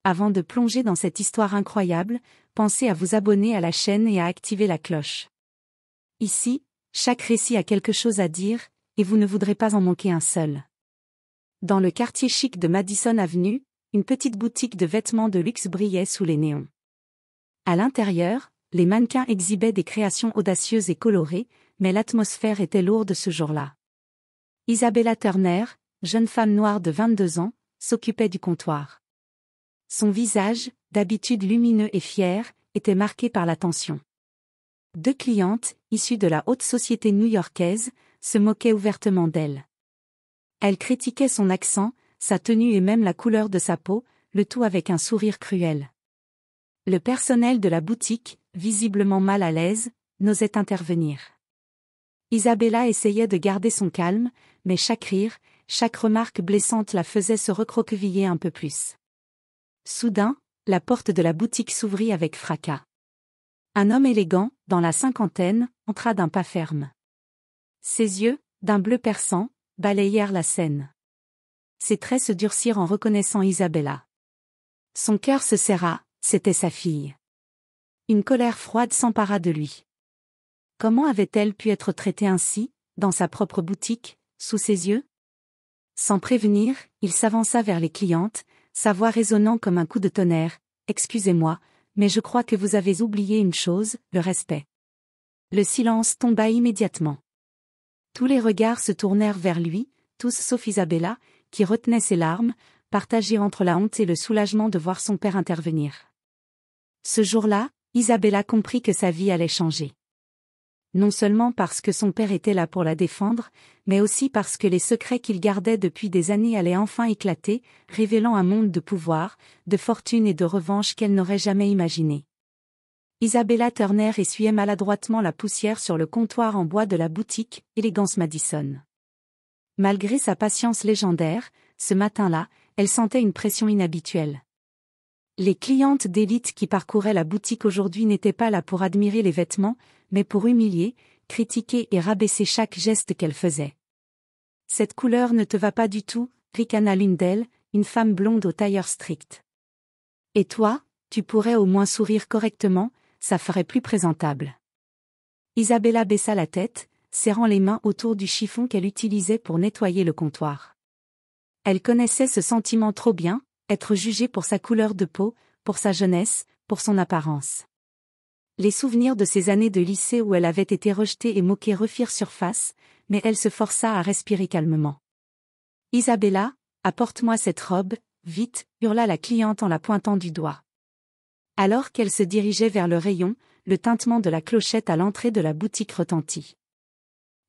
Avant de plonger dans cette histoire incroyable, pensez à vous abonner à la chaîne et à activer la cloche. Ici, chaque récit a quelque chose à dire, et vous ne voudrez pas en manquer un seul. Dans le quartier chic de Madison Avenue, une petite boutique de vêtements de luxe brillait sous les néons. À l'intérieur, les mannequins exhibaient des créations audacieuses et colorées, mais l'atmosphère était lourde ce jour-là. Isabella Turner, jeune femme noire de 22 ans, s'occupait du comptoir. Son visage, d'habitude lumineux et fier, était marqué par la tension. Deux clientes, issues de la haute société new-yorkaise, se moquaient ouvertement d'elle. Elles critiquaient son accent, sa tenue et même la couleur de sa peau, le tout avec un sourire cruel. Le personnel de la boutique, visiblement mal à l'aise, n'osait intervenir. Isabella essayait de garder son calme, mais chaque rire, chaque remarque blessante la faisait se recroqueviller un peu plus. Soudain, la porte de la boutique s'ouvrit avec fracas. Un homme élégant, dans la cinquantaine, entra d'un pas ferme. Ses yeux, d'un bleu perçant, balayèrent la scène. Ses traits se durcirent en reconnaissant Isabella. Son cœur se serra, c'était sa fille. Une colère froide s'empara de lui. Comment avait-elle pu être traitée ainsi, dans sa propre boutique, sous ses yeux? Sans prévenir, il s'avança vers les clientes, sa voix résonnant comme un coup de tonnerre. « Excusez-moi, mais je crois que vous avez oublié une chose, le respect. » Le silence tomba immédiatement. Tous les regards se tournèrent vers lui, tous sauf Isabella, qui retenait ses larmes, partagées entre la honte et le soulagement de voir son père intervenir. Ce jour-là, Isabella comprit que sa vie allait changer. Non seulement parce que son père était là pour la défendre, mais aussi parce que les secrets qu'il gardait depuis des années allaient enfin éclater, révélant un monde de pouvoir, de fortune et de revanche qu'elle n'aurait jamais imaginé. Isabella Turner essuyait maladroitement la poussière sur le comptoir en bois de la boutique Elegance Madison. Malgré sa patience légendaire, ce matin-là, elle sentait une pression inhabituelle. Les clientes d'élite qui parcouraient la boutique aujourd'hui n'étaient pas là pour admirer les vêtements, mais pour humilier, critiquer et rabaisser chaque geste qu'elle faisait. « Cette couleur ne te va pas du tout », ricana l'une d'elles, une femme blonde au tailleur strict. « Et toi, tu pourrais au moins sourire correctement, ça ferait plus présentable. » Isabella baissa la tête, serrant les mains autour du chiffon qu'elle utilisait pour nettoyer le comptoir. Elle connaissait ce sentiment trop bien, être jugée pour sa couleur de peau, pour sa jeunesse, pour son apparence. Les souvenirs de ces années de lycée où elle avait été rejetée et moquée refirent surface, mais elle se força à respirer calmement. « Isabella, apporte-moi cette robe, vite » hurla la cliente en la pointant du doigt. Alors qu'elle se dirigeait vers le rayon, le tintement de la clochette à l'entrée de la boutique retentit.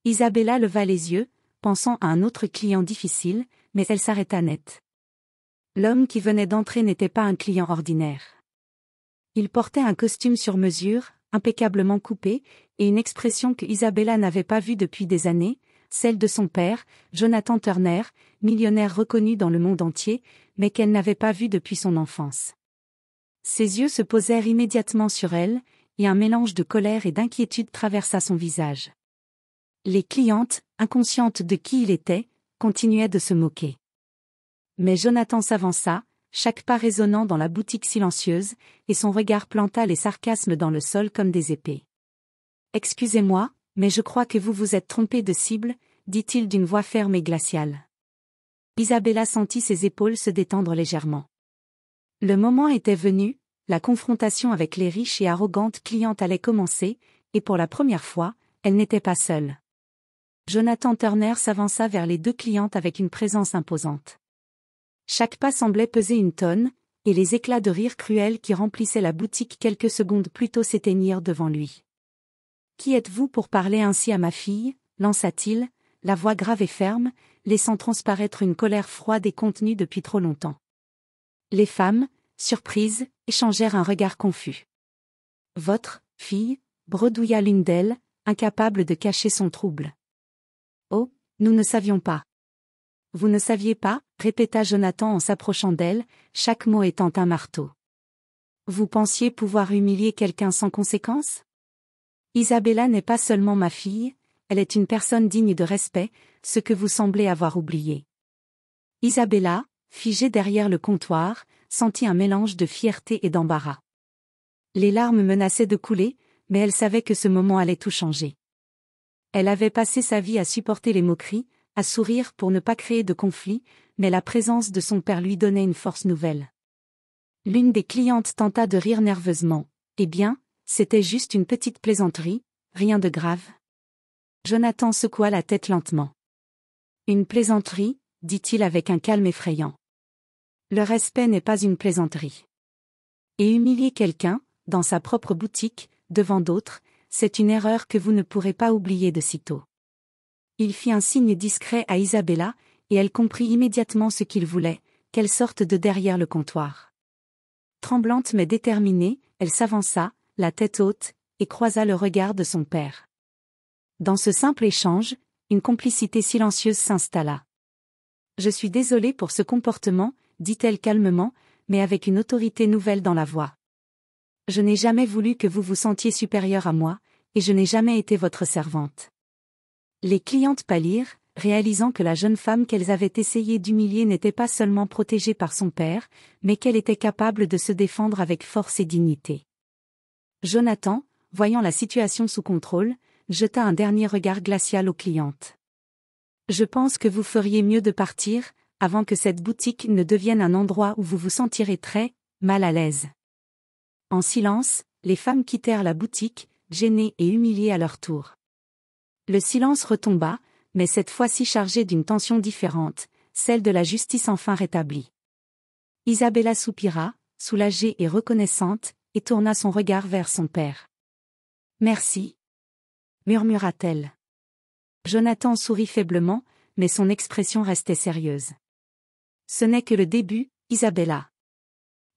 Isabella leva les yeux, pensant à un autre client difficile, mais elle s'arrêta net. L'homme qui venait d'entrer n'était pas un client ordinaire. Il portait un costume sur mesure, impeccablement coupé, et une expression que Isabella n'avait pas vue depuis des années, celle de son père, Jonathan Turner, millionnaire reconnu dans le monde entier, mais qu'elle n'avait pas vu depuis son enfance. Ses yeux se posèrent immédiatement sur elle, et un mélange de colère et d'inquiétude traversa son visage. Les clientes, inconscientes de qui il était, continuaient de se moquer. Mais Jonathan s'avança, chaque pas résonnant dans la boutique silencieuse, et son regard planta les sarcasmes dans le sol comme des épées. « Excusez-moi, mais je crois que vous vous êtes trompé de cible, » dit-il d'une voix ferme et glaciale. Isabella sentit ses épaules se détendre légèrement. Le moment était venu, la confrontation avec les riches et arrogantes clientes allait commencer, et pour la première fois, elle n'était pas seule. Jonathan Turner s'avança vers les deux clientes avec une présence imposante. Chaque pas semblait peser une tonne, et les éclats de rire cruels qui remplissaient la boutique quelques secondes plus tôt s'éteignirent devant lui. « Qui êtes-vous pour parler ainsi à ma fille » lança-t-il, la voix grave et ferme, laissant transparaître une colère froide et contenue depuis trop longtemps. Les femmes, surprises, échangèrent un regard confus. « Votre fille » bredouilla l'une d'elles, incapable de cacher son trouble. « Oh, nous ne savions pas. » « Vous ne saviez pas » répéta Jonathan en s'approchant d'elle, chaque mot étant un marteau. « Vous pensiez pouvoir humilier quelqu'un sans conséquence ? Isabella n'est pas seulement ma fille, elle est une personne digne de respect, ce que vous semblez avoir oublié. » Isabella, figée derrière le comptoir, sentit un mélange de fierté et d'embarras. Les larmes menaçaient de couler, mais elle savait que ce moment allait tout changer. Elle avait passé sa vie à supporter les moqueries, à sourire pour ne pas créer de conflit, mais la présence de son père lui donnait une force nouvelle. L'une des clientes tenta de rire nerveusement. « Eh bien, c'était juste une petite plaisanterie, rien de grave. » Jonathan secoua la tête lentement. « Une plaisanterie ?» dit-il avec un calme effrayant. « Le respect n'est pas une plaisanterie. Et humilier quelqu'un, dans sa propre boutique, devant d'autres, c'est une erreur que vous ne pourrez pas oublier de sitôt. » Il fit un signe discret à Isabella, et elle comprit immédiatement ce qu'il voulait, qu'elle sorte de derrière le comptoir. Tremblante mais déterminée, elle s'avança, la tête haute, et croisa le regard de son père. Dans ce simple échange, une complicité silencieuse s'installa. « Je suis désolée pour ce comportement, » dit-elle calmement, mais avec une autorité nouvelle dans la voix. « Je n'ai jamais voulu que vous vous sentiez supérieure à moi, et je n'ai jamais été votre servante. » Les clientes pâlirent, réalisant que la jeune femme qu'elles avaient essayé d'humilier n'était pas seulement protégée par son père, mais qu'elle était capable de se défendre avec force et dignité. Jonathan, voyant la situation sous contrôle, jeta un dernier regard glacial aux clientes. « Je pense que vous feriez mieux de partir, avant que cette boutique ne devienne un endroit où vous vous sentirez très mal à l'aise. » En silence, les femmes quittèrent la boutique, gênées et humiliées à leur tour. Le silence retomba, mais cette fois-ci chargé d'une tension différente, celle de la justice enfin rétablie. Isabella soupira, soulagée et reconnaissante, et tourna son regard vers son père. « Merci, » murmura-t-elle. Jonathan sourit faiblement, mais son expression restait sérieuse. « Ce n'est que le début, Isabella.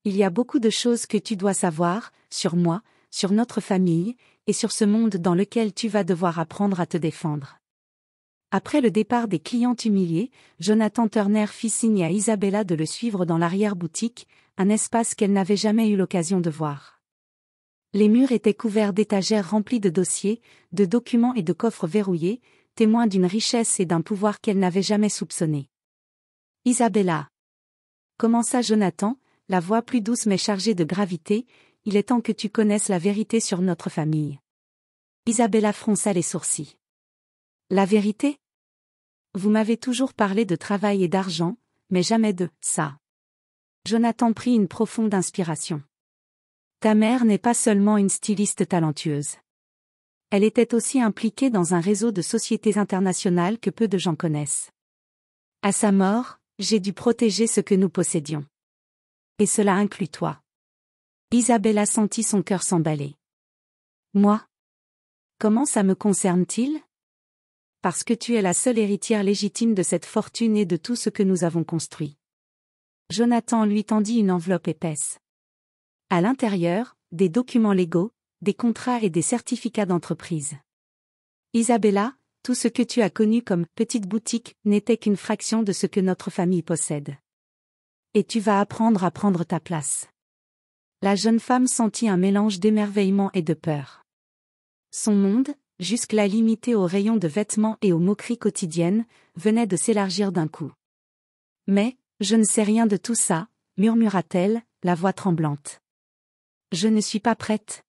Il y a beaucoup de choses que tu dois savoir, sur moi, sur notre famille, et sur ce monde dans lequel tu vas devoir apprendre à te défendre. » Après le départ des clientes humiliées, Jonathan Turner fit signe à Isabella de le suivre dans l'arrière-boutique, un espace qu'elle n'avait jamais eu l'occasion de voir. Les murs étaient couverts d'étagères remplies de dossiers, de documents et de coffres verrouillés, témoins d'une richesse et d'un pouvoir qu'elle n'avait jamais soupçonné. « Isabella » commença Jonathan, la voix plus douce mais chargée de gravité, « il est temps que tu connaisses la vérité sur notre famille. » Isabella fronça les sourcils. « La vérité ? Vous m'avez toujours parlé de travail et d'argent, mais jamais de ça. » Jonathan prit une profonde inspiration. « Ta mère n'est pas seulement une styliste talentueuse. Elle était aussi impliquée dans un réseau de sociétés internationales que peu de gens connaissent. À sa mort, j'ai dû protéger ce que nous possédions. Et cela inclut toi. » Isabella sentit son cœur s'emballer. « Moi ? Comment ça me concerne-t-il ? Parce que tu es la seule héritière légitime de cette fortune et de tout ce que nous avons construit. » Jonathan lui tendit une enveloppe épaisse. À l'intérieur, des documents légaux, des contrats et des certificats d'entreprise. « Isabella, tout ce que tu as connu comme « petite boutique » n'était qu'une fraction de ce que notre famille possède. Et tu vas apprendre à prendre ta place. » La jeune femme sentit un mélange d'émerveillement et de peur. Son monde, jusque-là limité aux rayons de vêtements et aux moqueries quotidiennes, venait de s'élargir d'un coup. « Mais, je ne sais rien de tout ça, » murmura-t-elle, la voix tremblante. « Je ne suis pas prête. »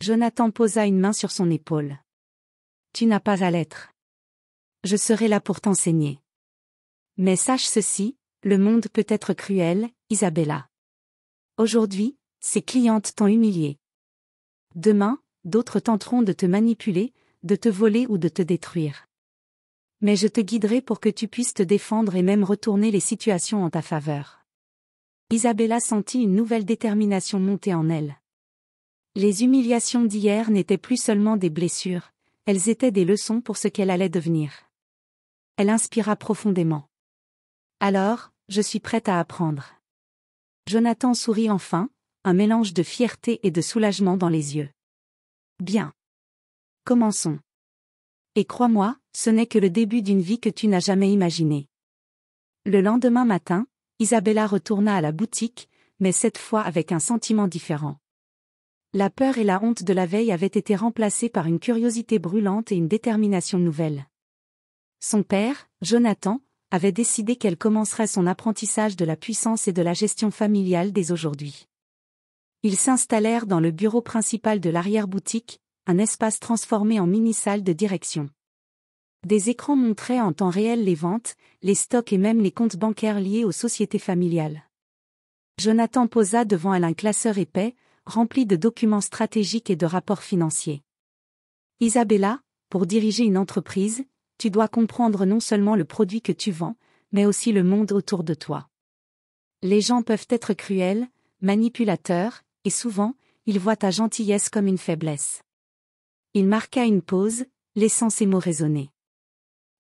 Jonathan posa une main sur son épaule. « Tu n'as pas à l'être. Je serai là pour t'enseigner. Mais sache ceci, le monde peut être cruel, Isabella. Aujourd'hui, ces clientes t'ont humiliée. Demain, d'autres tenteront de te manipuler, de te voler ou de te détruire. Mais je te guiderai pour que tu puisses te défendre et même retourner les situations en ta faveur. » Isabella sentit une nouvelle détermination monter en elle. Les humiliations d'hier n'étaient plus seulement des blessures, elles étaient des leçons pour ce qu'elle allait devenir. Elle inspira profondément. « Alors, je suis prête à apprendre. » Jonathan sourit enfin, un mélange de fierté et de soulagement dans les yeux. « Bien. Commençons. Et crois-moi, ce n'est que le début d'une vie que tu n'as jamais imaginée. » Le lendemain matin, Isabella retourna à la boutique, mais cette fois avec un sentiment différent. La peur et la honte de la veille avaient été remplacées par une curiosité brûlante et une détermination nouvelle. Son père, Jonathan, avait décidé qu'elle commencerait son apprentissage de la puissance et de la gestion familiale dès aujourd'hui. Ils s'installèrent dans le bureau principal de l'arrière-boutique, un espace transformé en mini-salle de direction. Des écrans montraient en temps réel les ventes, les stocks et même les comptes bancaires liés aux sociétés familiales. Jonathan posa devant elle un classeur épais, rempli de documents stratégiques et de rapports financiers. Isabella, pour diriger une entreprise, tu dois comprendre non seulement le produit que tu vends, mais aussi le monde autour de toi. Les gens peuvent être cruels, manipulateurs, et souvent, ils voient ta gentillesse comme une faiblesse. Il marqua une pause, laissant ses mots résonner.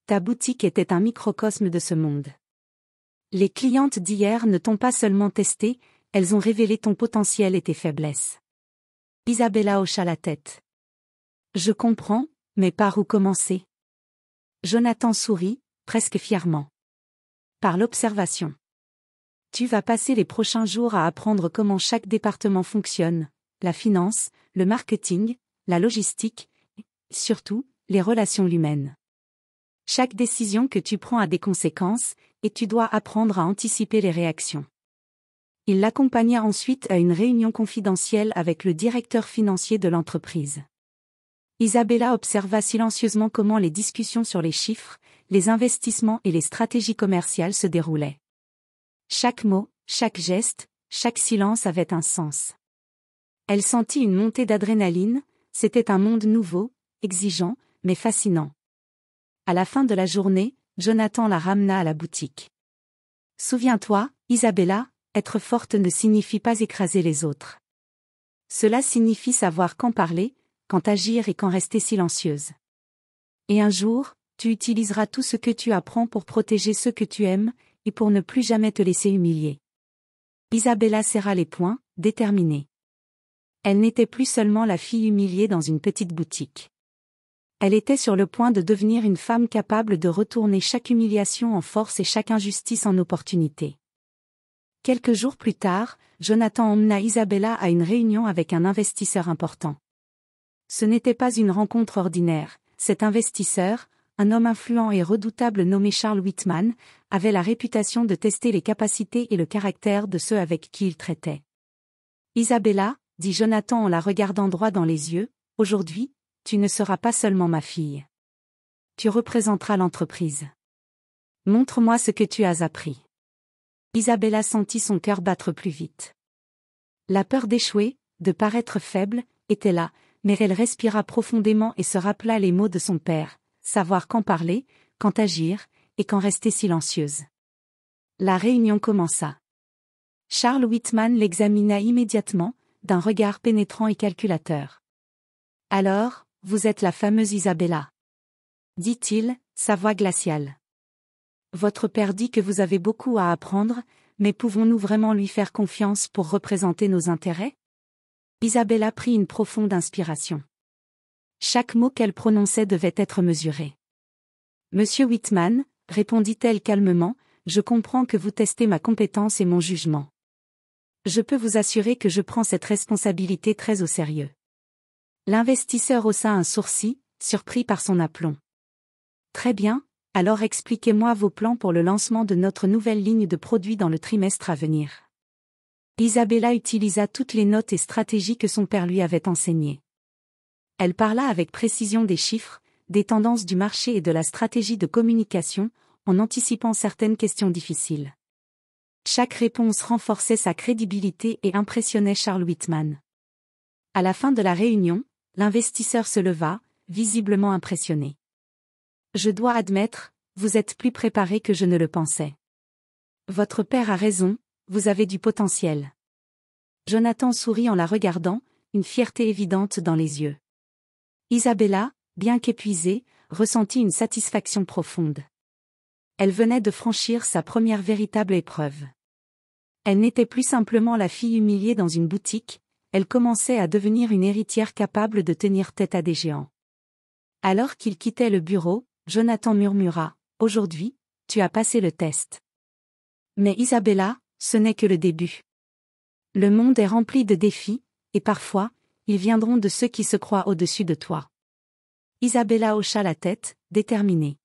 Ta boutique était un microcosme de ce monde. Les clientes d'hier ne t'ont pas seulement testé, elles ont révélé ton potentiel et tes faiblesses. Isabella hocha la tête. Je comprends, mais par où commencer? Jonathan sourit, presque fièrement. Par l'observation. Tu vas passer les prochains jours à apprendre comment chaque département fonctionne, la finance, le marketing, la logistique, et, surtout, les relations humaines. Chaque décision que tu prends a des conséquences, et tu dois apprendre à anticiper les réactions. Il l'accompagna ensuite à une réunion confidentielle avec le directeur financier de l'entreprise. Isabella observa silencieusement comment les discussions sur les chiffres, les investissements et les stratégies commerciales se déroulaient. Chaque mot, chaque geste, chaque silence avait un sens. Elle sentit une montée d'adrénaline, c'était un monde nouveau, exigeant, mais fascinant. À la fin de la journée, Jonathan la ramena à la boutique. Souviens-toi, Isabella, être forte ne signifie pas écraser les autres. Cela signifie savoir quand parler, quand agir et quand rester silencieuse. Et un jour, tu utiliseras tout ce que tu apprends pour protéger ceux que tu aimes, et pour ne plus jamais te laisser humilier. Isabella serra les poings, déterminée. Elle n'était plus seulement la fille humiliée dans une petite boutique. Elle était sur le point de devenir une femme capable de retourner chaque humiliation en force et chaque injustice en opportunité. Quelques jours plus tard, Jonathan emmena Isabella à une réunion avec un investisseur important. Ce n'était pas une rencontre ordinaire, cet investisseur, un homme influent et redoutable nommé Charles Whitman, avait la réputation de tester les capacités et le caractère de ceux avec qui il traitait. Isabella, dit Jonathan en la regardant droit dans les yeux, aujourd'hui, tu ne seras pas seulement ma fille. Tu représenteras l'entreprise. Montre-moi ce que tu as appris. Isabella sentit son cœur battre plus vite. La peur d'échouer, de paraître faible, était là, mais elle respira profondément et se rappela les mots de son père, savoir quand parler, quand agir, et quand rester silencieuse. La réunion commença. Charles Whitman l'examina immédiatement, d'un regard pénétrant et calculateur. « Alors, vous êtes la fameuse Isabella » dit-il, sa voix glaciale. « Votre père dit que vous avez beaucoup à apprendre, mais pouvons-nous vraiment lui faire confiance pour représenter nos intérêts ?» Isabella prit une profonde inspiration. Chaque mot qu'elle prononçait devait être mesuré. « Monsieur Whitman, » répondit-elle calmement, « je comprends que vous testez ma compétence et mon jugement. Je peux vous assurer que je prends cette responsabilité très au sérieux. » L'investisseur haussa un sourcil, surpris par son aplomb. « Très bien, alors expliquez-moi vos plans pour le lancement de notre nouvelle ligne de produits dans le trimestre à venir. » Isabella utilisa toutes les notes et stratégies que son père lui avait enseignées. Elle parla avec précision des chiffres, des tendances du marché et de la stratégie de communication, en anticipant certaines questions difficiles. Chaque réponse renforçait sa crédibilité et impressionnait Charles Whitman. À la fin de la réunion, l'investisseur se leva, visiblement impressionné. « Je dois admettre, vous êtes plus préparé que je ne le pensais. Votre père a raison, vous avez du potentiel. » Jonathan sourit en la regardant, une fierté évidente dans les yeux. Isabella, bien qu'épuisée, ressentit une satisfaction profonde. Elle venait de franchir sa première véritable épreuve. Elle n'était plus simplement la fille humiliée dans une boutique, elle commençait à devenir une héritière capable de tenir tête à des géants. Alors qu'il quittait le bureau, Jonathan murmura, « Aujourd'hui, tu as passé le test. » Mais Isabella, ce n'est que le début. Le monde est rempli de défis, et parfois, ils viendront de ceux qui se croient au-dessus de toi. Isabella hocha la tête, déterminée.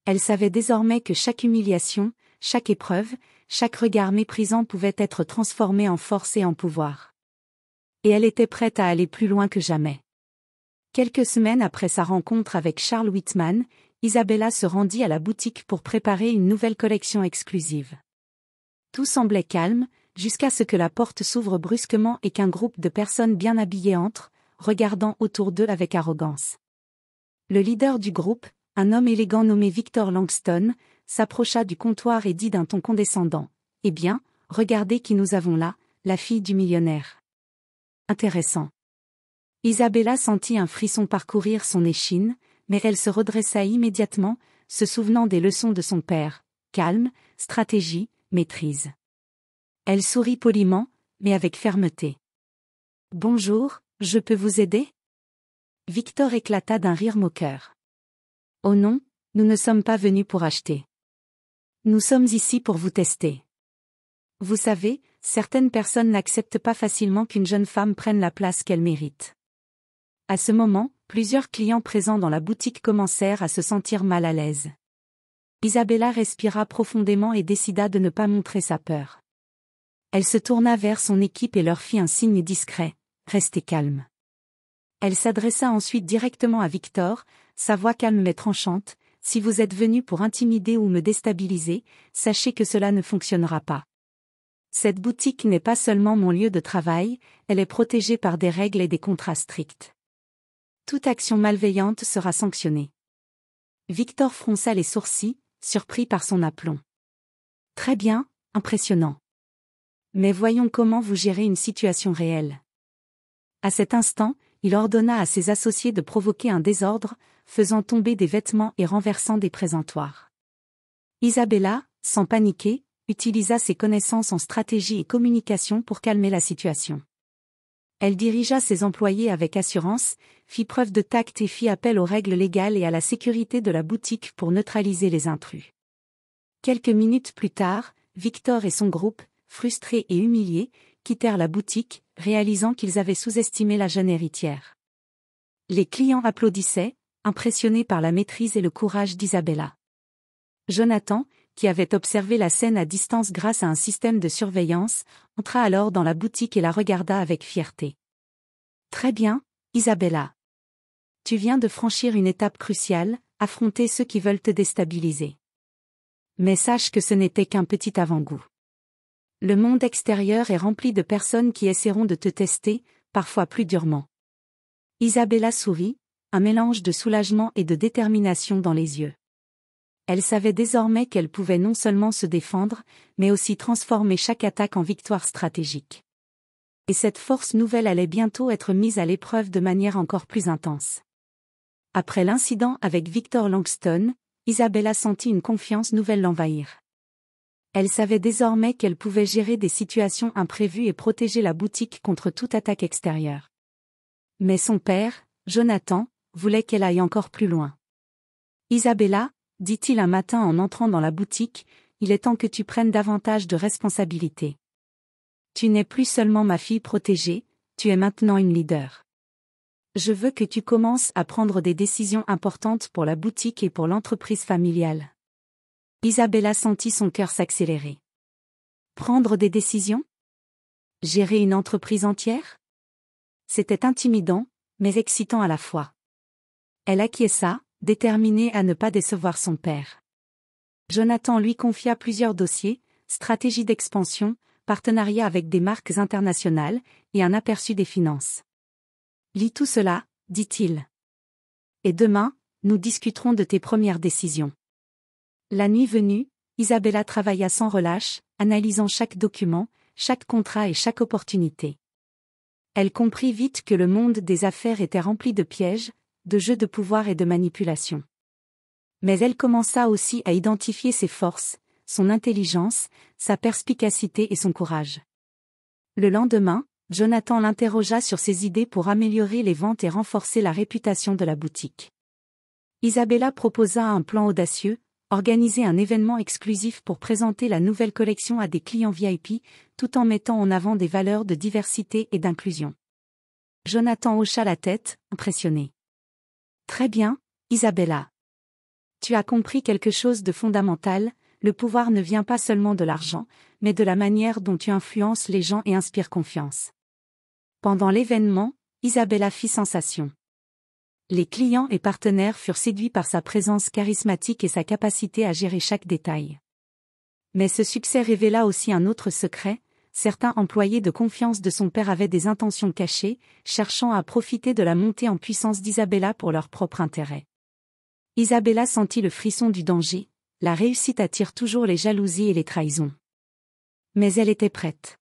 Elle savait désormais que chaque humiliation, chaque épreuve, chaque regard méprisant pouvait être transformé en force et en pouvoir. Et elle était prête à aller plus loin que jamais. Quelques semaines après sa rencontre avec Charles Whitman, Isabella se rendit à la boutique pour préparer une nouvelle collection exclusive. Tout semblait calme, jusqu'à ce que la porte s'ouvre brusquement et qu'un groupe de personnes bien habillées entre, regardant autour d'eux avec arrogance. Le leader du groupe, un homme élégant nommé Victor Langston, s'approcha du comptoir et dit d'un ton condescendant : « Eh bien, regardez qui nous avons là, la fille du millionnaire. » Intéressant. Isabella sentit un frisson parcourir son échine, mais elle se redressa immédiatement, se souvenant des leçons de son père : calme, stratégie, maîtrise. Elle sourit poliment, mais avec fermeté. « Bonjour, je peux vous aider ?» Victor éclata d'un rire moqueur. « Oh non, nous ne sommes pas venus pour acheter. Nous sommes ici pour vous tester. Vous savez, certaines personnes n'acceptent pas facilement qu'une jeune femme prenne la place qu'elle mérite. » À ce moment, plusieurs clients présents dans la boutique commencèrent à se sentir mal à l'aise. Isabella respira profondément et décida de ne pas montrer sa peur. Elle se tourna vers son équipe et leur fit un signe discret : « Restez calme. » Elle s'adressa ensuite directement à Victor, sa voix calme mais tranchante : « Si vous êtes venu pour intimider ou me déstabiliser, sachez que cela ne fonctionnera pas. Cette boutique n'est pas seulement mon lieu de travail, elle est protégée par des règles et des contrats stricts. Toute action malveillante sera sanctionnée. » Victor fronça les sourcils, surpris par son aplomb. « Très bien, impressionnant. Mais voyons comment vous gérez une situation réelle. » À cet instant, il ordonna à ses associés de provoquer un désordre, faisant tomber des vêtements et renversant des présentoirs. Isabella, sans paniquer, utilisa ses connaissances en stratégie et communication pour calmer la situation. Elle dirigea ses employés avec assurance, fit preuve de tact et fit appel aux règles légales et à la sécurité de la boutique pour neutraliser les intrus. Quelques minutes plus tard, Victor et son groupe, frustrés et humiliés, quittèrent la boutique, réalisant qu'ils avaient sous-estimé la jeune héritière. Les clients applaudissaient, impressionnés par la maîtrise et le courage d'Isabella. Jonathan, qui avait observé la scène à distance grâce à un système de surveillance, entra alors dans la boutique et la regarda avec fierté. « Très bien, Isabella. Tu viens de franchir une étape cruciale, affronter ceux qui veulent te déstabiliser. Mais sache que ce n'était qu'un petit avant-goût. Le monde extérieur est rempli de personnes qui essaieront de te tester, parfois plus durement. » Isabella sourit, un mélange de soulagement et de détermination dans les yeux. Elle savait désormais qu'elle pouvait non seulement se défendre, mais aussi transformer chaque attaque en victoire stratégique. Et cette force nouvelle allait bientôt être mise à l'épreuve de manière encore plus intense. Après l'incident avec Victor Langston, Isabella sentit une confiance nouvelle l'envahir. Elle savait désormais qu'elle pouvait gérer des situations imprévues et protéger la boutique contre toute attaque extérieure. Mais son père, Jonathan, voulait qu'elle aille encore plus loin. « Isabella, » dit-il un matin en entrant dans la boutique, « il est temps que tu prennes davantage de responsabilités. Tu n'es plus seulement ma fille protégée, tu es maintenant une leader. Je veux que tu commences à prendre des décisions importantes pour la boutique et pour l'entreprise familiale. » Isabella sentit son cœur s'accélérer. Prendre des décisions ? Gérer une entreprise entière ? C'était intimidant, mais excitant à la fois. Elle acquiesça, déterminée à ne pas décevoir son père. Jonathan lui confia plusieurs dossiers, stratégie d'expansion, partenariat avec des marques internationales, et un aperçu des finances. « Lis tout cela, » dit-il. « Et demain, nous discuterons de tes premières décisions. » La nuit venue, Isabella travailla sans relâche, analysant chaque document, chaque contrat et chaque opportunité. Elle comprit vite que le monde des affaires était rempli de pièges, de jeux de pouvoir et de manipulation. Mais elle commença aussi à identifier ses forces, son intelligence, sa perspicacité et son courage. Le lendemain, Jonathan l'interrogea sur ses idées pour améliorer les ventes et renforcer la réputation de la boutique. Isabella proposa un plan audacieux, organiser un événement exclusif pour présenter la nouvelle collection à des clients VIP, tout en mettant en avant des valeurs de diversité et d'inclusion. Jonathan hocha la tête, impressionné. « Très bien, Isabella. Tu as compris quelque chose de fondamental, le pouvoir ne vient pas seulement de l'argent, mais de la manière dont tu influences les gens et inspires confiance. Pendant l'événement, Isabella fit sensation. Les clients et partenaires furent séduits par sa présence charismatique et sa capacité à gérer chaque détail. Mais ce succès révéla aussi un autre secret, certains employés de confiance de son père avaient des intentions cachées, cherchant à profiter de la montée en puissance d'Isabella pour leur propre intérêt. Isabella sentit le frisson du danger, la réussite attire toujours les jalousies et les trahisons. Mais elle était prête.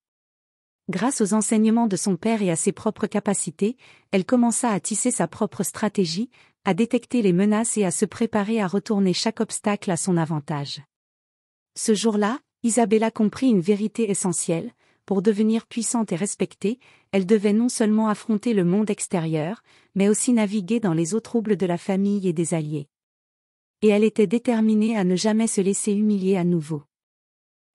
Grâce aux enseignements de son père et à ses propres capacités, elle commença à tisser sa propre stratégie, à détecter les menaces et à se préparer à retourner chaque obstacle à son avantage. Ce jour-là, Isabella comprit une vérité essentielle, pour devenir puissante et respectée, elle devait non seulement affronter le monde extérieur, mais aussi naviguer dans les eaux troubles de la famille et des alliés. Et elle était déterminée à ne jamais se laisser humilier à nouveau.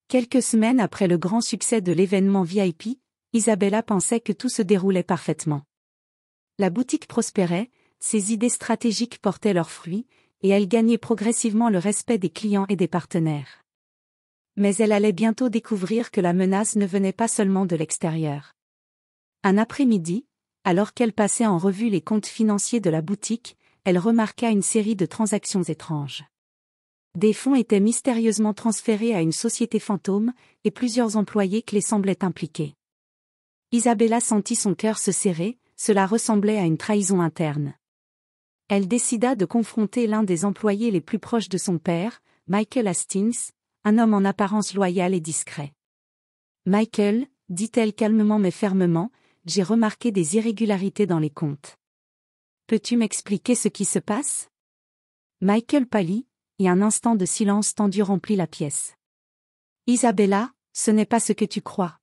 Quelques semaines après le grand succès de l'événement VIP, Isabella pensait que tout se déroulait parfaitement. La boutique prospérait, ses idées stratégiques portaient leurs fruits, et elle gagnait progressivement le respect des clients et des partenaires. Mais elle allait bientôt découvrir que la menace ne venait pas seulement de l'extérieur. Un après-midi, alors qu'elle passait en revue les comptes financiers de la boutique, elle remarqua une série de transactions étranges. Des fonds étaient mystérieusement transférés à une société fantôme, et plusieurs employés clés semblaient impliqués. Isabella sentit son cœur se serrer, cela ressemblait à une trahison interne. Elle décida de confronter l'un des employés les plus proches de son père, Michael Hastings, un homme en apparence loyal et discret. « Michael, dit-elle calmement mais fermement, j'ai remarqué des irrégularités dans les comptes. Peux-tu m'expliquer ce qui se passe ?» Michael pâlit, et un instant de silence tendu remplit la pièce. « Isabella, ce n'est pas ce que tu crois. »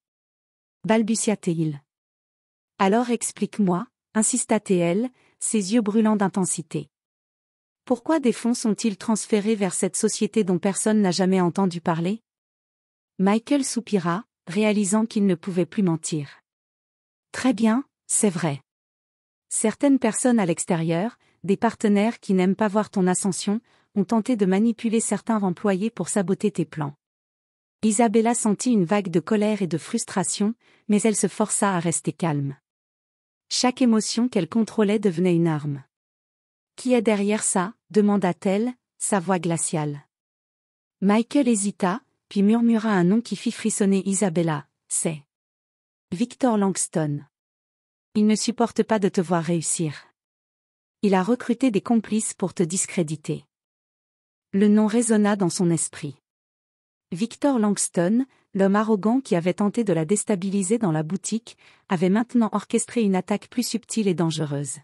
balbutia-t-il. « Alors explique-moi, » insista-t-elle, ses yeux brûlants d'intensité. « Pourquoi des fonds sont-ils transférés vers cette société dont personne n'a jamais entendu parler ?» Michael soupira, réalisant qu'il ne pouvait plus mentir. « Très bien, c'est vrai. Certaines personnes à l'extérieur, des partenaires qui n'aiment pas voir ton ascension, ont tenté de manipuler certains employés pour saboter tes plans. » Isabella sentit une vague de colère et de frustration, mais elle se força à rester calme. Chaque émotion qu'elle contrôlait devenait une arme. « Qui est derrière ça ?» demanda-t-elle, sa voix glaciale. Michael hésita, puis murmura un nom qui fit frissonner Isabella, « c'est Victor Langston. Il ne supporte pas de te voir réussir. Il a recruté des complices pour te discréditer. » Le nom résonna dans son esprit. Victor Langston, l'homme arrogant qui avait tenté de la déstabiliser dans la boutique, avait maintenant orchestré une attaque plus subtile et dangereuse.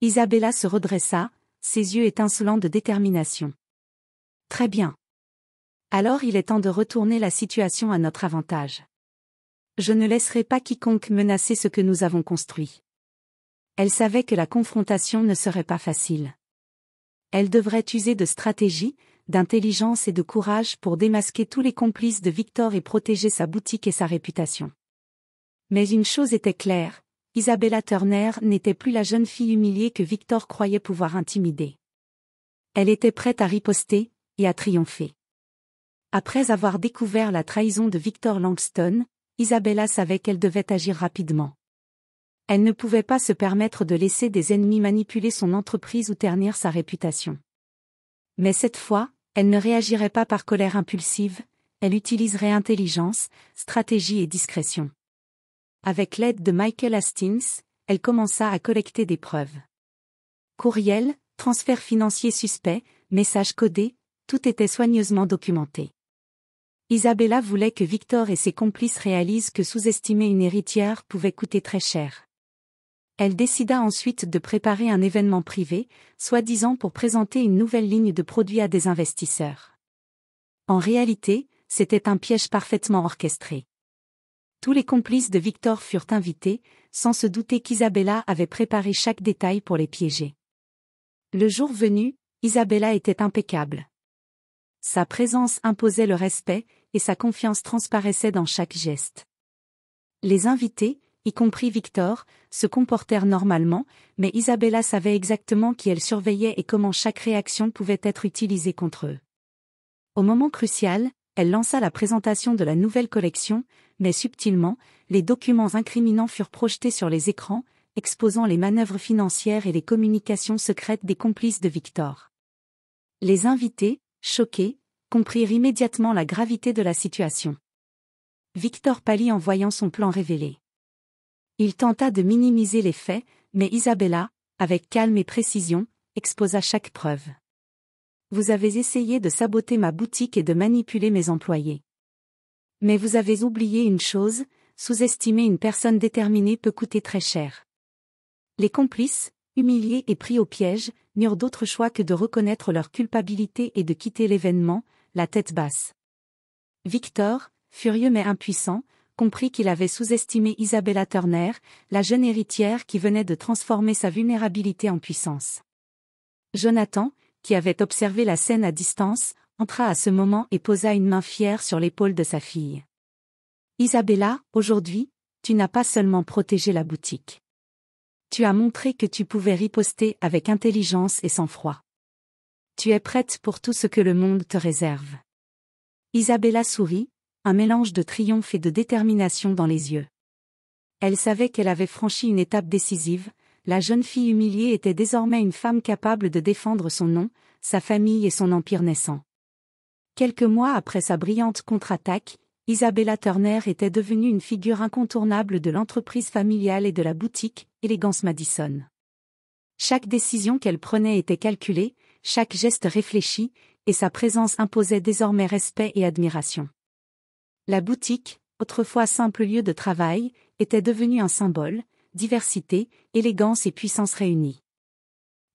Isabella se redressa, ses yeux étincelants de détermination. « Très bien. Alors il est temps de retourner la situation à notre avantage. Je ne laisserai pas quiconque menacer ce que nous avons construit. » Elle savait que la confrontation ne serait pas facile. Elle devrait user de stratégie, d'intelligence et de courage pour démasquer tous les complices de Victor et protéger sa boutique et sa réputation. Mais une chose était claire, Isabella Turner n'était plus la jeune fille humiliée que Victor croyait pouvoir intimider. Elle était prête à riposter, et à triompher. Après avoir découvert la trahison de Victor Langston, Isabella savait qu'elle devait agir rapidement. Elle ne pouvait pas se permettre de laisser des ennemis manipuler son entreprise ou ternir sa réputation. Mais cette fois, elle ne réagirait pas par colère impulsive, elle utiliserait intelligence, stratégie et discrétion. Avec l'aide de Michael Hastings, elle commença à collecter des preuves. Courriels, transferts financiers suspects, messages codés, tout était soigneusement documenté. Isabella voulait que Victor et ses complices réalisent que sous-estimer une héritière pouvait coûter très cher. Elle décida ensuite de préparer un événement privé, soi-disant pour présenter une nouvelle ligne de produits à des investisseurs. En réalité, c'était un piège parfaitement orchestré. Tous les complices de Victor furent invités, sans se douter qu'Isabella avait préparé chaque détail pour les piéger. Le jour venu, Isabella était impeccable. Sa présence imposait le respect, et sa confiance transparaissait dans chaque geste. Les invités, y compris Victor, se comportèrent normalement, mais Isabella savait exactement qui elle surveillait et comment chaque réaction pouvait être utilisée contre eux. Au moment crucial, elle lança la présentation de la nouvelle collection, mais subtilement, les documents incriminants furent projetés sur les écrans, exposant les manœuvres financières et les communications secrètes des complices de Victor. Les invités, choqués, comprirent immédiatement la gravité de la situation. Victor pâlit en voyant son plan révélé. Il tenta de minimiser les faits, mais Isabella, avec calme et précision, exposa chaque preuve. Vous avez essayé de saboter ma boutique et de manipuler mes employés. Mais vous avez oublié une chose, sous-estimer une personne déterminée peut coûter très cher. Les complices, humiliés et pris au piège, n'eurent d'autre choix que de reconnaître leur culpabilité et de quitter l'événement, la tête basse. Victor, furieux mais impuissant, comprit qu'il avait sous-estimé Isabella Turner, la jeune héritière qui venait de transformer sa vulnérabilité en puissance. Jonathan, qui avait observé la scène à distance, entra à ce moment et posa une main fière sur l'épaule de sa fille. Isabella, aujourd'hui, tu n'as pas seulement protégé la boutique. Tu as montré que tu pouvais riposter avec intelligence et sang-froid. Tu es prête pour tout ce que le monde te réserve. Isabella sourit, un mélange de triomphe et de détermination dans les yeux. Elle savait qu'elle avait franchi une étape décisive, la jeune fille humiliée était désormais une femme capable de défendre son nom, sa famille et son empire naissant. Quelques mois après sa brillante contre-attaque, Isabella Turner était devenue une figure incontournable de l'entreprise familiale et de la boutique, Elegance Madison. Chaque décision qu'elle prenait était calculée, chaque geste réfléchi, et sa présence imposait désormais respect et admiration. La boutique, autrefois simple lieu de travail, était devenue un symbole, diversité, élégance et puissance réunies.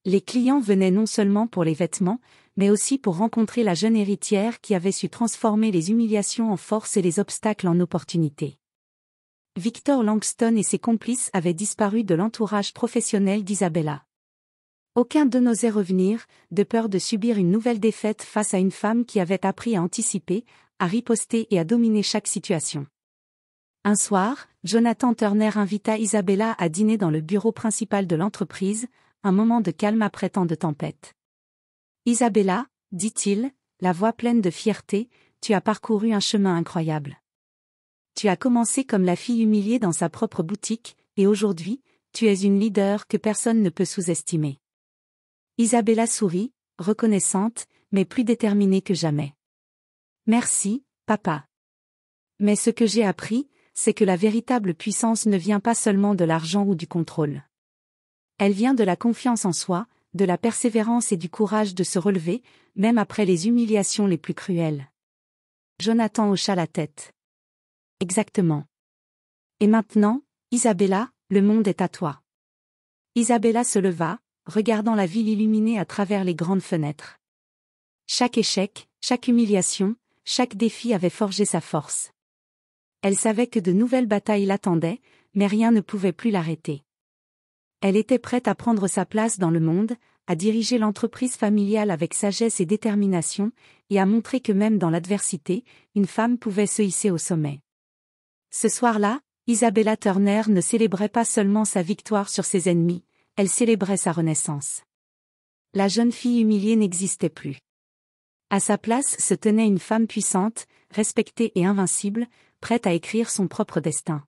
Les clients venaient non seulement pour les vêtements, mais aussi pour rencontrer la jeune héritière qui avait su transformer les humiliations en force et les obstacles en opportunités. Victor Langston et ses complices avaient disparu de l'entourage professionnel d'Isabella. Aucun d'eux n'osait revenir, de peur de subir une nouvelle défaite face à une femme qui avait appris à anticiper, à riposter et à dominer chaque situation. Un soir, Jonathan Turner invita Isabella à dîner dans le bureau principal de l'entreprise, un moment de calme après tant de tempêtes. Isabella, dit-il, la voix pleine de fierté, tu as parcouru un chemin incroyable. Tu as commencé comme la fille humiliée dans sa propre boutique, et aujourd'hui, tu es une leader que personne ne peut sous-estimer. Isabella sourit, reconnaissante, mais plus déterminée que jamais. Merci, papa. Mais ce que j'ai appris, c'est que la véritable puissance ne vient pas seulement de l'argent ou du contrôle. Elle vient de la confiance en soi, de la persévérance et du courage de se relever, même après les humiliations les plus cruelles. Jonathan hocha la tête. Exactement. Et maintenant, Isabella, le monde est à toi. Isabella se leva, regardant la ville illuminée à travers les grandes fenêtres. Chaque échec, chaque humiliation, chaque défi avait forgé sa force. Elle savait que de nouvelles batailles l'attendaient, mais rien ne pouvait plus l'arrêter. Elle était prête à prendre sa place dans le monde, à diriger l'entreprise familiale avec sagesse et détermination, et à montrer que même dans l'adversité, une femme pouvait se hisser au sommet. Ce soir-là, Isabella Turner ne célébrait pas seulement sa victoire sur ses ennemis, elle célébrait sa renaissance. La jeune fille humiliée n'existait plus. À sa place se tenait une femme puissante, respectée et invincible, prête à écrire son propre destin.